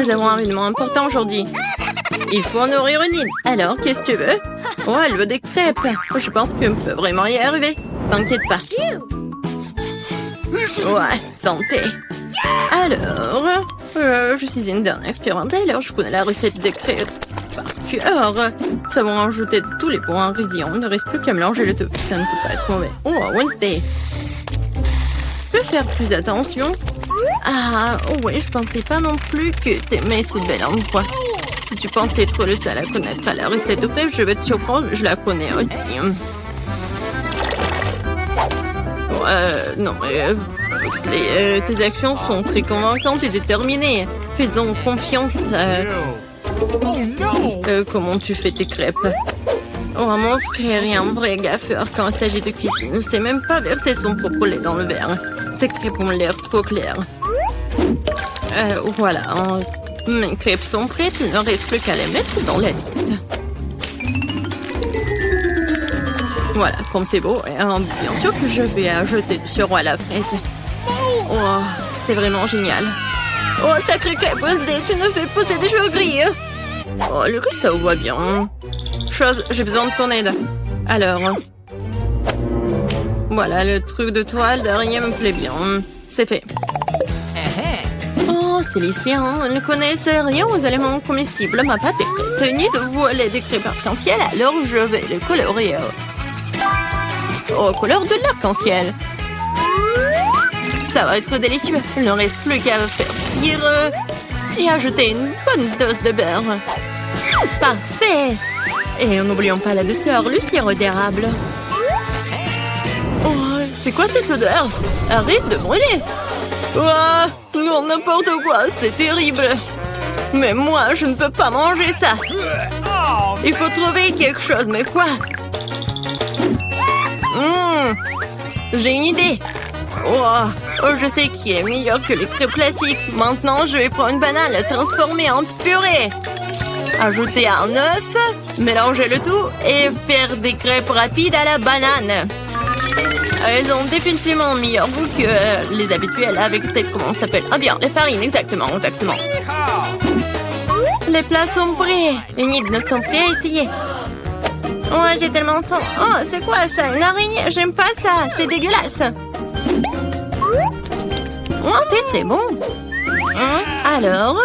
Nous avons un événement important aujourd'hui. Il faut nourrir une île. Alors, qu'est-ce que tu veux? Oh, elle veut des crêpes. Je pense qu'on peut vraiment y arriver. T'inquiète pas. Ouais, santé. Alors, je suis une dernière expérimentée, alors je connais la recette des crêpes par cœur. Nous avons ajouté tous les bons ingrédients. Il ne reste plus qu'à mélanger le tout. Ça ne peut pas être mauvais. Oh, Wednesday. Tu peux faire plus attention? Ah, ouais, je pensais pas non plus que t'aimais ce bel endroit. Si tu pensais trop le seul à connaître la recette de crêpes, je vais te surprendre, je la connais aussi. Non, mais tes actions sont très convaincantes et déterminées. Faisons confiance. Comment tu fais tes crêpes? Oh, mon frère est un vrai gaffeur quand il s'agit de cuisine. Il ne sait même pas verser son propre lait dans le verre. Ces crêpes ont l'air trop claires. Voilà. Mes crêpes sont prêtes. Il ne reste plus qu'à les mettre dans l'assiette. Voilà, comme c'est beau. Bien sûr que je vais ajouter du sirop à la fraise. Oh, c'est vraiment génial. Oh, sacré crêpe, Wednesday, tu ne fais pousser des cheveux gris. Oh, le riz, ça va bien. Chose, j'ai besoin de ton aide. Alors, voilà, le truc de toile derrière me plaît bien. C'est fait. Oh, c'est lycéen, ils ne connaissent rien aux éléments comestibles. Ma pâte est prête. Ni de voiler des crêpes arc-en-ciel, alors je vais les colorer. Aux couleurs de l'arc-en-ciel. Ça va être délicieux. Il ne reste plus qu'à faire cuire et ajouter une bonne dose de beurre. Parfait. Et n'oublions pas la douceur, le sirop d'érable. Oh, c'est quoi cette odeur? Arrête de brûler. Oh, non, n'importe quoi, c'est terrible. Mais moi, je ne peux pas manger ça. Il faut trouver quelque chose, mais quoi? J'ai une idée. Oh, je sais qui est meilleur que les crêpes classiques. Maintenant, je vais prendre une banane, la transformer en purée. Ajouter un œuf, mélanger le tout et faire des crêpes rapides à la banane. Elles ont définitivement meilleur goût que les habituelles avec cette, comment ça s'appelle? Ah bien, les farines, exactement. Les plats sont prêts. Les nids ne sont prêts à essayer. Ouais, j'ai tellement faim. Oh, c'est quoi ça? Une araignée? J'aime pas ça. C'est dégueulasse. En fait, c'est bon. Alors?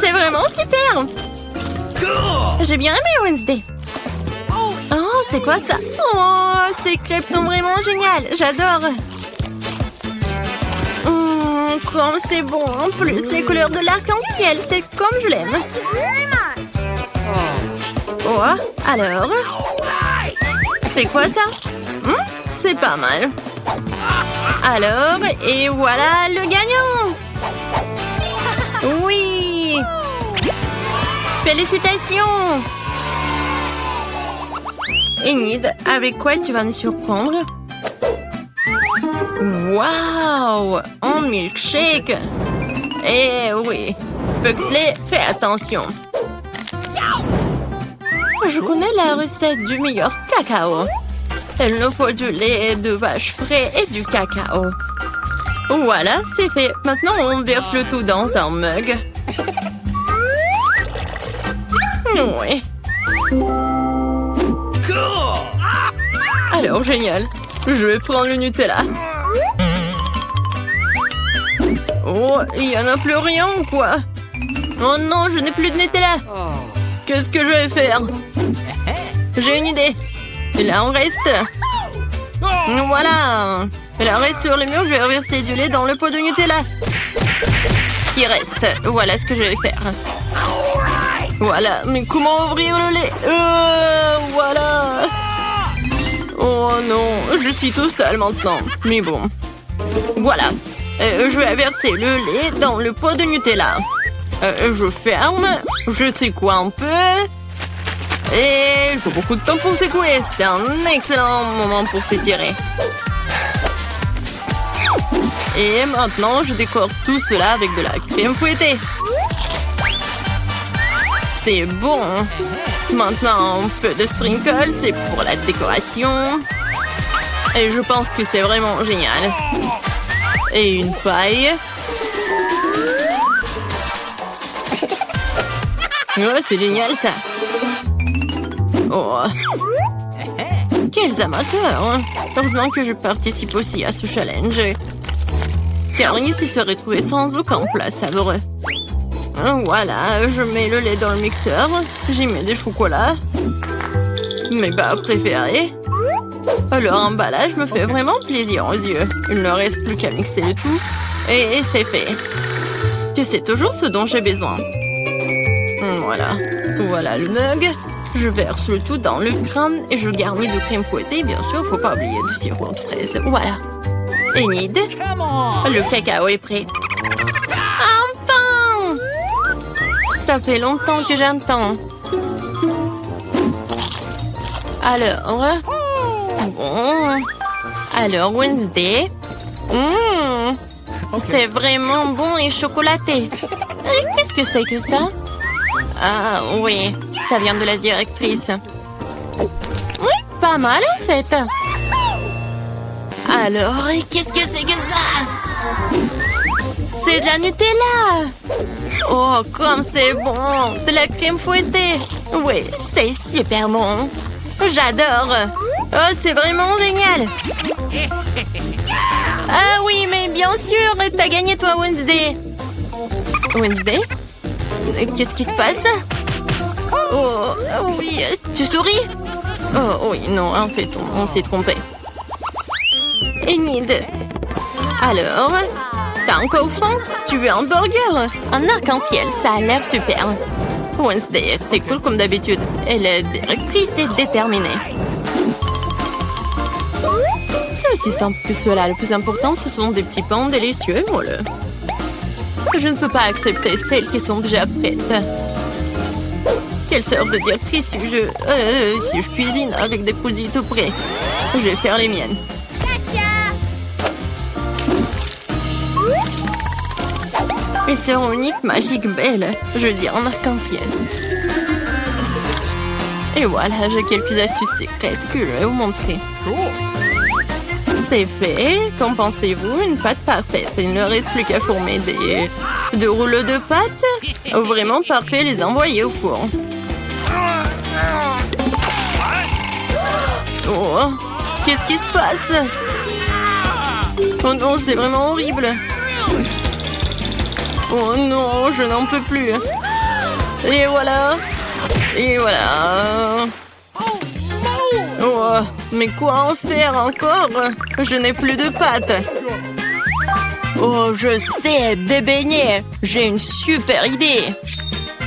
C'est vraiment super. J'ai bien aimé Wednesday. Oh, c'est quoi ça? Oh, ces crêpes sont vraiment géniales. J'adore. Comme c'est bon. En plus, les couleurs de l'arc-en-ciel, c'est comme je l'aime. Oh, alors? C'est quoi ça? C'est pas mal. Alors, et voilà le gagnant! Oui! Félicitations! Enid, avec quoi tu vas nous surprendre? Waouh! Un milkshake! Eh oui! Pugsley, fais attention! Je connais la recette du meilleur cacao. Il nous faut du lait de vache frais et du cacao. Voilà, c'est fait. Maintenant, on verse le tout dans un mug. Oui. Alors, génial. Je vais prendre le Nutella. Oh, il n'y en a plus rien ou quoi? Oh non, je n'ai plus de Nutella. Qu'est-ce que je vais faire? J'ai une idée. Il en reste. Voilà. Il en reste sur le mur. Je vais verser du lait dans le pot de Nutella. Qui reste. Voilà ce que je vais faire. Voilà. Mais comment ouvrir le lait? Voilà. Oh non. Je suis tout seul maintenant. Mais bon. Voilà. Je vais verser le lait dans le pot de Nutella. Je ferme. Je secoue un peu. Et il faut beaucoup de temps pour secouer. C'est un excellent moment pour s'étirer. Et maintenant, je décore tout cela avec de la crème fouettée. C'est bon. Maintenant, un peu de sprinkles, c'est pour la décoration. Et je pense que c'est vraiment génial. Et une paille. Ouais, c'est génial ça. Oh. Quels amateurs. Heureusement que je participe aussi à ce challenge. Car il se serait trouvé sans aucun plat savoureux. Voilà, je mets le lait dans le mixeur. J'y mets des chocolats. Mes barres préférées. Leur emballage me fait vraiment plaisir aux yeux. Il ne reste plus qu'à mixer le tout. Et c'est fait. Tu sais toujours ce dont j'ai besoin. Voilà. Voilà le mug. Je verse le tout dans le crâne et je garnis de crème fouettée. Bien sûr, faut pas oublier du sirop de fraise. Voilà. Enid, le cacao est prêt. Enfin! Ça fait longtemps que j'entends. Alors... Bon... Alors, Wednesday... C'est vraiment bon et chocolaté. Qu'est-ce que c'est que ça? Ah, oui. Ça vient de la directrice. Oui, pas mal en fait. Alors, qu'est-ce que c'est que ça? C'est de la Nutella. Oh, comme c'est bon. De la crème fouettée. Oui, c'est super bon. J'adore. Oh, c'est vraiment génial. Ah oui, mais bien sûr, t'as gagné toi, Wednesday. Wednesday? Qu'est-ce qui se passe? Oh, oui, tu souris? Oh, oui, non, en fait, on s'est trompé. Enid. Alors, t'as encore faim? Tu veux un burger? Un arc-en-ciel, ça a l'air super. Wednesday, t'es cool comme d'habitude. Et la directrice est déterminée. C'est aussi simple que cela. Le plus important, ce sont des petits pains délicieux, voilà. Je ne peux pas accepter celles qui sont déjà prêtes. Quelle sorte de directrice si je cuisine avec des produits tout prêts? Je vais faire les miennes. Elles seront uniques, magiques, belles. Je veux dire en arc-en-ciel. Et voilà, j'ai quelques astuces secrètes que je vais vous montrer. C'est fait. Qu'en pensez-vous? Une pâte parfaite. Il ne reste plus qu'à former des rouleaux de pâte. Vraiment parfait, les envoyer au four. Oh, qu'est-ce qui se passe? Oh non, c'est vraiment horrible. Oh non, je n'en peux plus. Et voilà. Et voilà. Oh, mais quoi en faire encore? Je n'ai plus de pâte. Oh, je sais, des beignets. J'ai une super idée.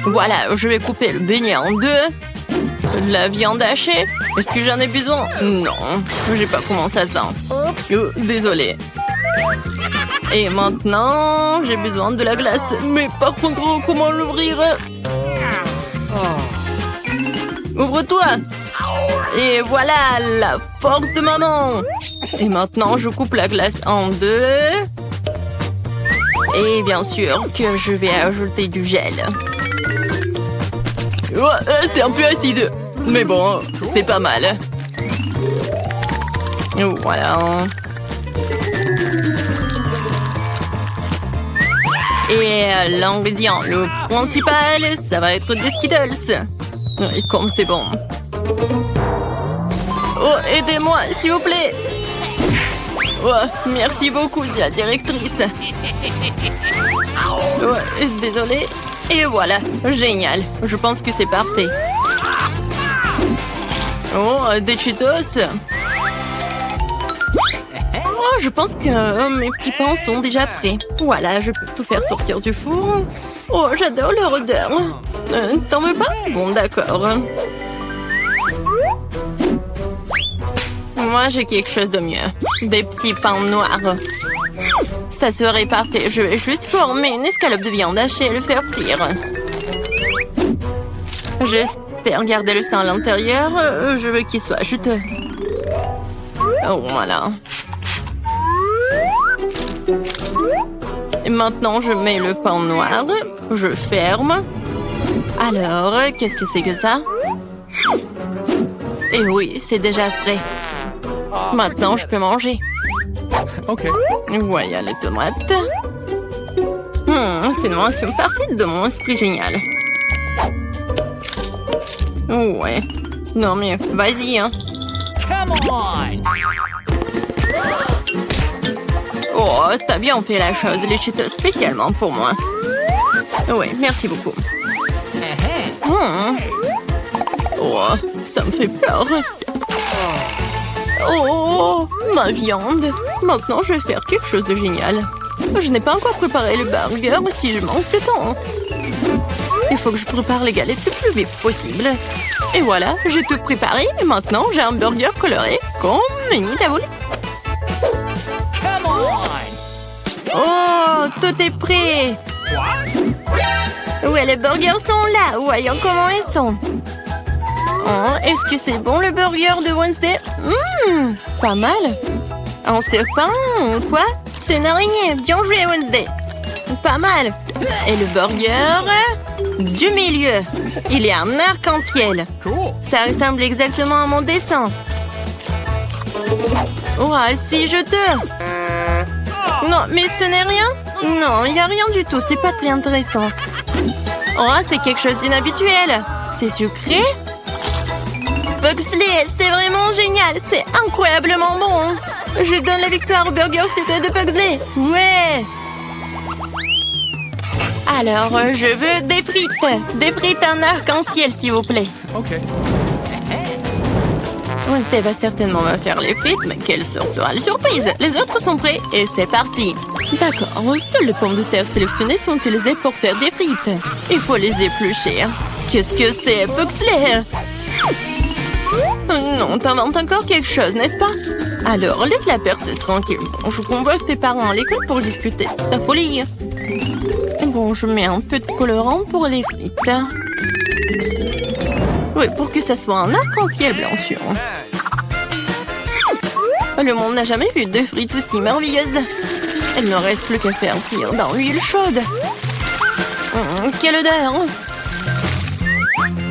Voilà, je vais couper le beignet en deux. De la viande hachée. Est-ce que j'en ai besoin? Non, je sais pas comment ça sent. Oh, désolée. Et maintenant, j'ai besoin de la glace. Mais par contre, comment l'ouvrir? Ouvre-toi! Et voilà, la force de maman! Et maintenant, je coupe la glace en deux. Et bien sûr que je vais ajouter du gel. Oh, c'est un peu acide. Mais bon, c'est pas mal. Voilà. Et l'ingrédient, le principal, ça va être des Skittles. Et comme c'est bon. Oh, aidez-moi, s'il vous plaît. Oh, merci beaucoup, la directrice. Oh, désolée. Et voilà, génial. Je pense que c'est parfait. Oh, des Cheetos. Oh, je pense que mes petits pains sont déjà prêts. Voilà, je peux tout faire sortir du four. Oh, j'adore leur odeur. T'en veux pas? Bon, d'accord. Moi, j'ai quelque chose de mieux. Des petits pains noirs. Ça serait parfait. Je vais juste former une escalope de viande hachée et le faire frire. J'espère garder le sein à l'intérieur. Je veux qu'il soit juteux. Oh, voilà. Et maintenant, je mets le pain noir. Je ferme. Alors, qu'est-ce que c'est que ça? Et oui, c'est déjà prêt. Maintenant, je peux manger. Ok. Voilà les tomates. C'est une mention parfaite de mon esprit génial. Ouais. Non mais vas-y, hein. Come on! Oh, t'as bien fait la chose, les Cheetos spécialement pour moi. Oui, merci beaucoup. Oh, ça me fait peur. Oh, ma viande. Maintenant, je vais faire quelque chose de génial. Je n'ai pas encore préparé le burger si je manque de temps. Il faut que je prépare les galettes le plus vite possible. Et voilà, j'ai tout préparé et maintenant j'ai un burger coloré comme une taboule. Oh, tout est prêt. Ouais, les burgers sont là. Voyons comment ils sont. Oh, est-ce que c'est bon le burger de Wednesday? Pas mal. Un serpent ou quoi? C'est une araignée. Bien joué, Wednesday. Pas mal. Et le burger du milieu. Il y a un arc-en-ciel. Ça ressemble exactement à mon dessin. Oh, c'est jeteux. Non, mais ce n'est rien. Non, il n'y a rien du tout. C'est pas très intéressant. Oh, c'est quelque chose d'inhabituel. C'est sucré. Pugsley, c'est vraiment génial. C'est incroyablement bon. Je donne la victoire au burger secret de Pugsley. Ouais. Alors, je veux des frites. Des frites en arc-en-ciel, s'il vous plaît. OK. Wednesday va certainement me faire les frites, mais quelle sera la surprise? Les autres sont prêts et c'est parti. D'accord, seules les pommes de terre sélectionnées sont utilisées pour faire des frites. Il faut les éplucher. Qu'est-ce que c'est, Pugsley? Non, t'inventes encore quelque chose, n'est-ce pas? Alors, laisse la perceuse tranquille. Je convoque tes parents à l'école pour discuter. Ta folie. Bon, je mets un peu de colorant pour les frites. Oui, pour que ça soit un arc-en-ciel, bien sûr. Le monde n'a jamais vu de frites aussi merveilleuses. Il ne reste plus qu'à faire cuire dans l'huile chaude. Quelle odeur!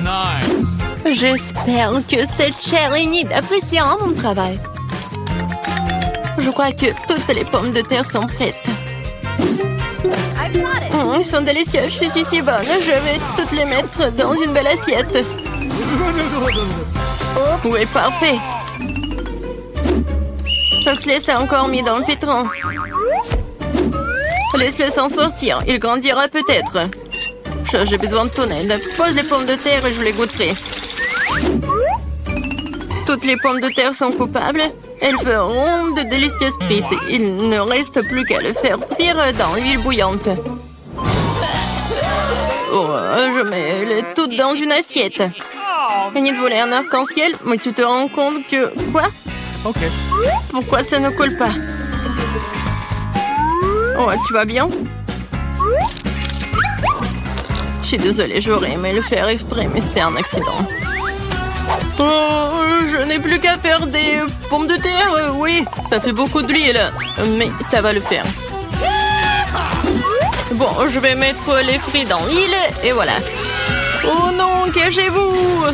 Nice. J'espère que cette chère Enid appréciera mon travail. Je crois que toutes les pommes de terre sont prêtes. Elles sont délicieuses, je suis si bonne. Je vais toutes les mettre dans une belle assiette. Oui, parfait. Pugsley s'est encore mis dans le pétrin. Laisse-le s'en sortir, il grandira peut-être. J'ai besoin de ton aide. Pose les pommes de terre et je les goûterai. Toutes les pommes de terre sont coupables. Elles feront de délicieuses frites. Il ne reste plus qu'à le faire frire dans l'huile bouillante. Oh, je mets les toutes dans une assiette. Enid voulait un arc-en-ciel, mais tu te rends compte que... Quoi? OK. Pourquoi ça ne colle pas? Oh, tu vas bien? Je suis désolée, j'aurais aimé le faire exprès, mais c'était un accident. Oh, je n'ai plus qu'à faire des pommes de terre. Oui, ça fait beaucoup d'huile, mais ça va le faire. Bon, je vais mettre les frites dans l'huile et voilà. Oh non, cachez-vous.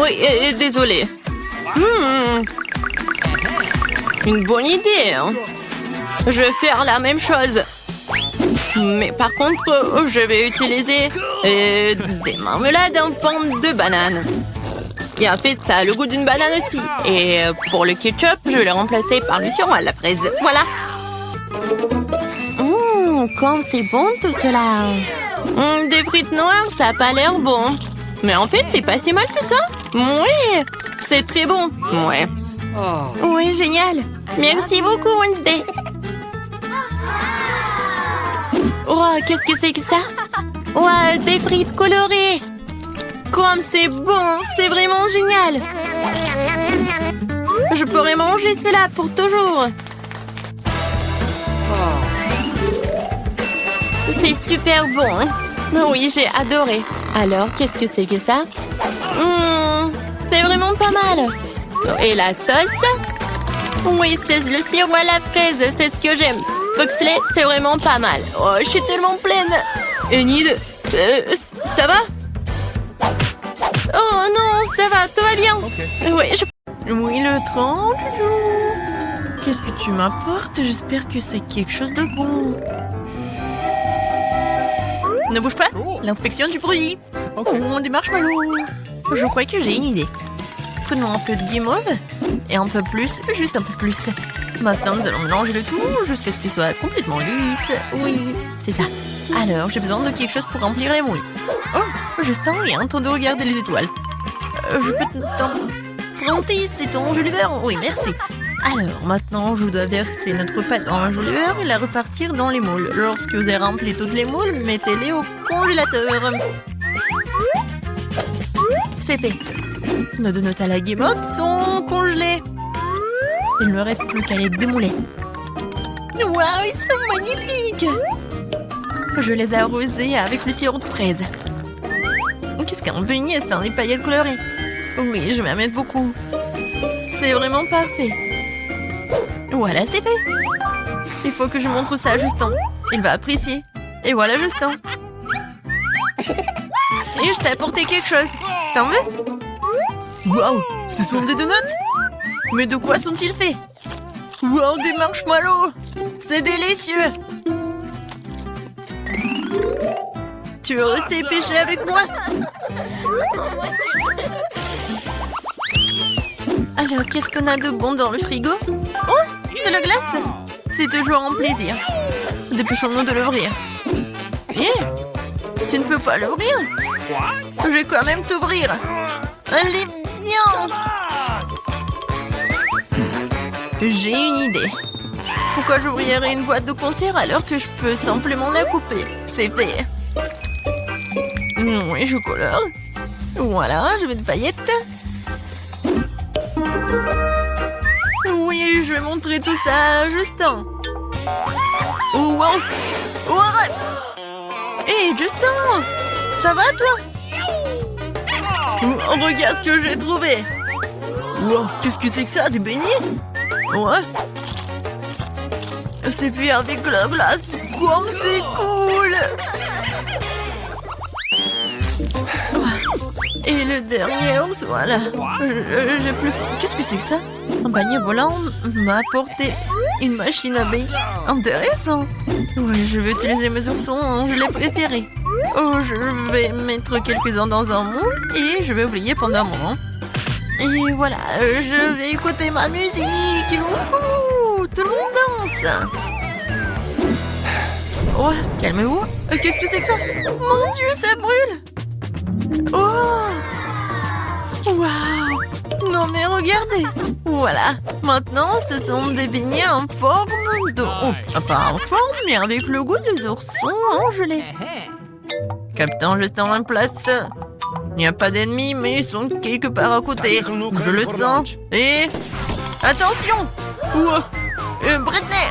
Oui, désolée. Une bonne idée, hein. Je vais faire la même chose. Mais par contre, je vais utiliser des marmelades en forme de banane. Et en fait, ça a le goût d'une banane aussi. Et pour le ketchup, je vais le remplacer par du sirop à la fraise. Voilà. Comme c'est bon tout cela. Des frites noires, ça n'a pas l'air bon. Mais en fait, c'est pas si mal que ça. Oui, c'est très bon. Ouais. Oui, génial. Merci beaucoup, Wednesday. Oh, qu'est-ce que c'est que ça? Ouais, des frites colorées. Comme c'est bon, c'est vraiment génial. Je pourrais manger cela pour toujours. C'est super bon. Oui, j'ai adoré. Alors, qu'est-ce que c'est que ça? C'est vraiment pas mal. Et la sauce? Oui, c'est le sirop à la fraise. C'est ce que j'aime. Pugsley, c'est vraiment pas mal. Oh, je suis tellement pleine. Enid, ça va? Oh non, ça va, tout va bien. Okay. Oui, le train. Qu'est-ce que tu m'apportes? J'espère que c'est quelque chose de bon. Ne bouge pas. L'inspection du produit. Oh, des marshmallows. Je crois que j'ai une idée. Prenons un peu de guimauve. Et un peu plus, juste un peu plus. Maintenant, nous allons mélanger le tout jusqu'à ce qu'il soit complètement lisse. Oui, c'est ça. Alors, j'ai besoin de quelque chose pour remplir les moules. Oh, Justin, il y a un temps de regarder les étoiles. Je peux t'en prêter, c'est ton joli beurre. Oui, merci. Alors, maintenant, je dois verser notre pâte dans un joli beurre et la repartir dans les moules. Lorsque vous avez rempli toutes les moules, mettez-les au congélateur. C'est fait. Nos donuts à la guimauve sont congelés. Il ne me reste plus qu'à les démouler. Waouh, ils sont magnifiques! Je les ai arrosés avec le sirop de fraise. Qu'est-ce qu'un beignet, c'est un des paillettes colorées. Oui, je vais en mettre beaucoup. C'est vraiment parfait. Voilà, c'est fait. Il faut que je montre ça à Justin. Il va apprécier. Et voilà, Justin. Et je t'ai apporté quelque chose. T'en veux? Waouh, ce sont des donuts? Mais de quoi sont-ils faits? Waouh, des marshmallows! C'est délicieux! Tu veux rester pêché avec moi? Alors, qu'est-ce qu'on a de bon dans le frigo? Oh, de la glace! C'est toujours un plaisir. Dépêchons-nous de l'ouvrir. Tu ne peux pas l'ouvrir? Je vais quand même t'ouvrir. Allez, viens! J'ai une idée. Pourquoi j'ouvrirais une boîte de conserve alors que je peux simplement la couper? C'est fait. Oui, je colore. Voilà, je mets des paillettes. Oui, je vais montrer tout ça à Justin. Oh, wow. Oh, arrête! Hé, Justin! Ça va, toi? Oh, regarde ce que j'ai trouvé. Wow, qu'est-ce que c'est que ça? Des beignets? Ouais. C'est fait avec la glace. Comme c'est cool! Et le dernier ours, voilà. J'ai plus faim. Qu'est-ce que c'est que ça? Un panier volant m'a apporté une machine à billes. Intéressant. Oui, je vais utiliser mes oursons, je les préférés. Oh, je vais mettre quelques-uns dans un moule et je vais oublier pendant un moment. Et voilà, je vais écouter ma musique. Wouhou, tout le monde danse. Oh, calmez-vous. Qu'est-ce que c'est que ça? Mon Dieu, ça brûle. Oh! Waouh! Non mais regardez! Voilà! Maintenant, ce sont des beignets en forme de... Oh, pas en forme, mais avec le goût des oursons en gelée. Captain, Justin en place. Il n'y a pas d'ennemis, mais ils sont quelque part à côté. Je le sens. Et... Attention! Britney!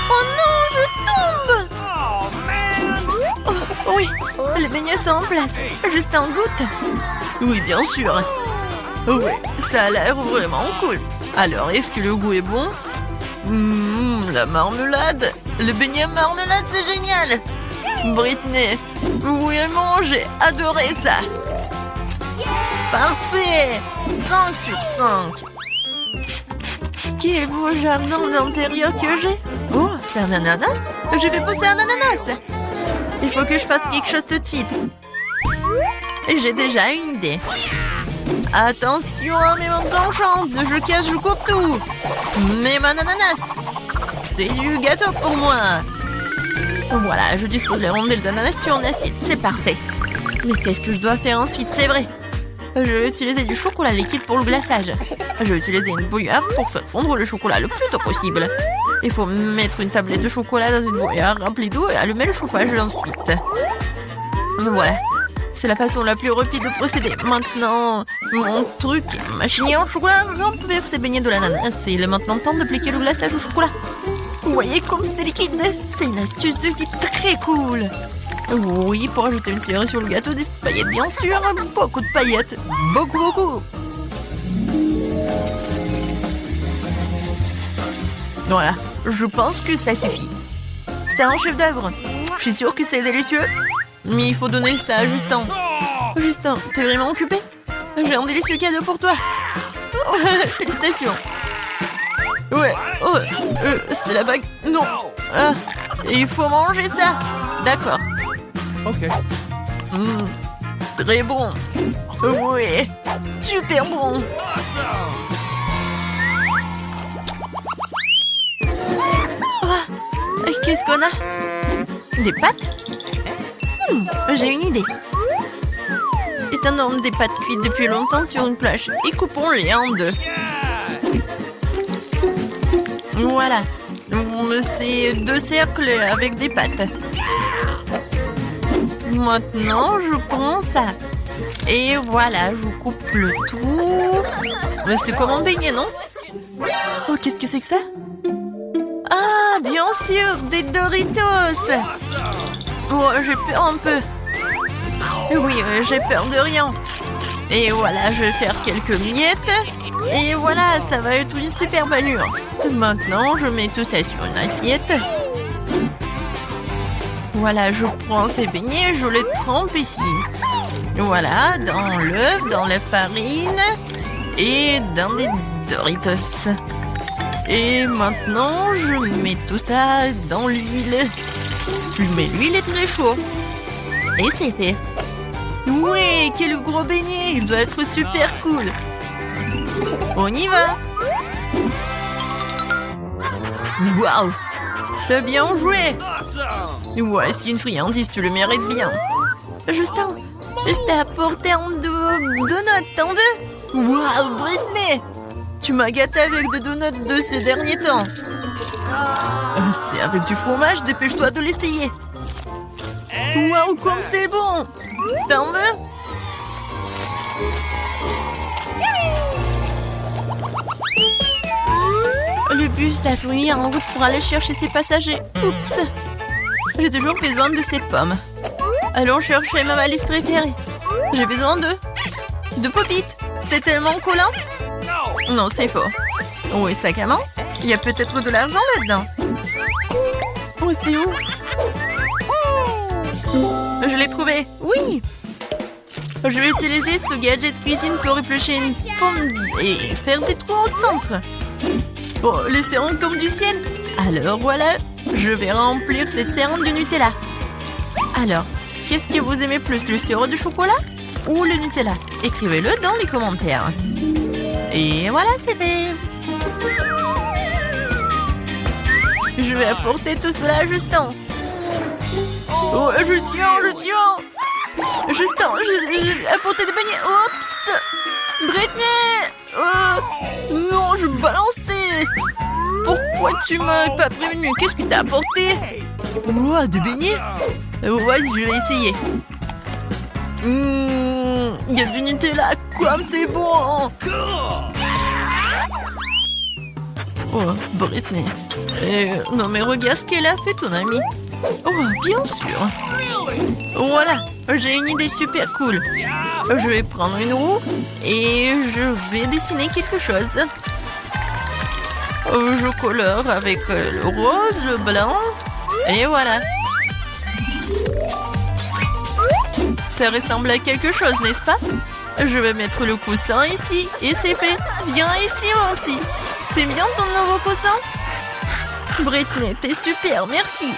Oh non, je tombe! Oh, oui, les beignets sont en place. Juste en goutte. Oui, bien sûr. Oui, ça a l'air vraiment cool. Alors, est-ce que le goût est bon? La marmelade. Le beignet marmelade, c'est génial. Britney. Oui, j'ai adoré ça. Parfait. 5 sur 5. Quel beau jardin d'intérieur que j'ai. Oh, c'est un ananas. Je vais pousser un ananas. Il faut que je fasse quelque chose tout de suite. Et j'ai déjà une idée. Attention à mes manques d'enchant. Je casse, je coupe tout. Mais mon ananas, c'est du gâteau pour moi. Voilà, je dispose les rondelles d'ananas sur une assiette. C'est parfait. Mais qu'est-ce que je dois faire ensuite? C'est vrai. Je vais utiliser du chocolat liquide pour le glaçage. Je vais utiliser une bouilloire pour faire fondre le chocolat le plus tôt possible. Il faut mettre une tablette de chocolat dans une bouilloire remplie d'eau et allumer le chauffage ensuite. Voilà. C'est la façon la plus rapide de procéder. Maintenant, mon truc, machine en chocolat remplir ces beignets de l'ananas. Il est maintenant temps d'appliquer le glaçage au chocolat. Vous voyez comme c'est liquide? C'est une astuce de vie très cool. Oui, pour ajouter une cerise sur le gâteau, des paillettes bien sûr. Beaucoup de paillettes. Beaucoup, beaucoup. Voilà, je pense que ça suffit. C'est un chef d'œuvre. Je suis sûre que c'est délicieux. Mais il faut donner ça à Justin. Justin, t'es vraiment occupé? J'ai un délicieux cadeau pour toi. Oh, félicitations. Ouais, oh, c'était la bague. Non. Il faut manger ça. D'accord. Ok. Très bon. Oui, super bon. Oh, qu'est-ce qu'on a? Des pâtes? J'ai une idée. Étendons des pâtes cuites depuis longtemps sur une planche et coupons-les en deux. Voilà. C'est 2 cercles avec des pâtes. Maintenant, je prends ça. Et voilà, je coupe le tout. C'est comme un beignet, non? Oh, qu'est-ce que c'est que ça? Ah, bien sûr, des Doritos. Oh, j'ai peur un peu. Oui, j'ai peur de rien. Et voilà, je vais faire quelques miettes. Et voilà, ça va être une super allure. Maintenant, je mets tout ça sur une assiette. Voilà, je prends ces beignets, je les trempe ici. Voilà, dans l'œuf, dans la farine et dans des Doritos. Et maintenant, je mets tout ça dans l'huile. Mais l'huile est très chaude. Et c'est fait. Ouais, quel gros beignet, il doit être super cool. On y va. Waouh, t'as bien joué. Ouais, c'est une friandise, tu le mérites bien. Justin, je t'ai apporté un donut, t'en veux? Waouh, Britney, tu m'as gâté avec des donuts de ces derniers temps. C'est avec du fromage, dépêche-toi de l'essayer. Waouh, comme c'est bon. T'en veux? Le bus a fui en route pour aller chercher ses passagers. Oups. J'ai toujours besoin de cette pomme. Allons chercher ma valise préférée. J'ai besoin de pop-it. C'est tellement collant. Non, c'est faux. Oui, sac à main. Il y a peut-être de l'argent là-dedans. Oh, c'est où? Je l'ai trouvé. Oui. Je vais utiliser ce gadget cuisine pour éplucher une pomme et faire des trous au centre. Bon, les sirop tombent du ciel. Alors voilà, je vais remplir cette terre de Nutella. Alors, qu'est-ce que vous aimez plus, le sirop de chocolat ou le Nutella? Écrivez-le dans les commentaires. Et voilà, c'est fait. Je vais apporter tout cela à Justin. Oh, je tiens. Justin, j'ai apporté des beignets. Oups. Britney. Non, je balançais. Pourquoi tu m'as pas prévenu? Qu'est-ce que t'as apporté? Oh, des beignets? Vas-y, je vais essayer. Il y a du Nutella, comme c'est bon. Oh, Britney. Non mais regarde ce qu'elle a fait, ton amie. Oh, bien sûr. Voilà, j'ai une idée super cool. Je vais prendre une roue et je vais dessiner quelque chose. Je colore avec le rose, le blanc. Et voilà. Ça ressemble à quelque chose, n'est-ce pas? Je vais mettre le coussin ici et c'est fait. Viens ici, mon petit. T'aimes bien ton nouveau coussin? Britney, t'es super, merci.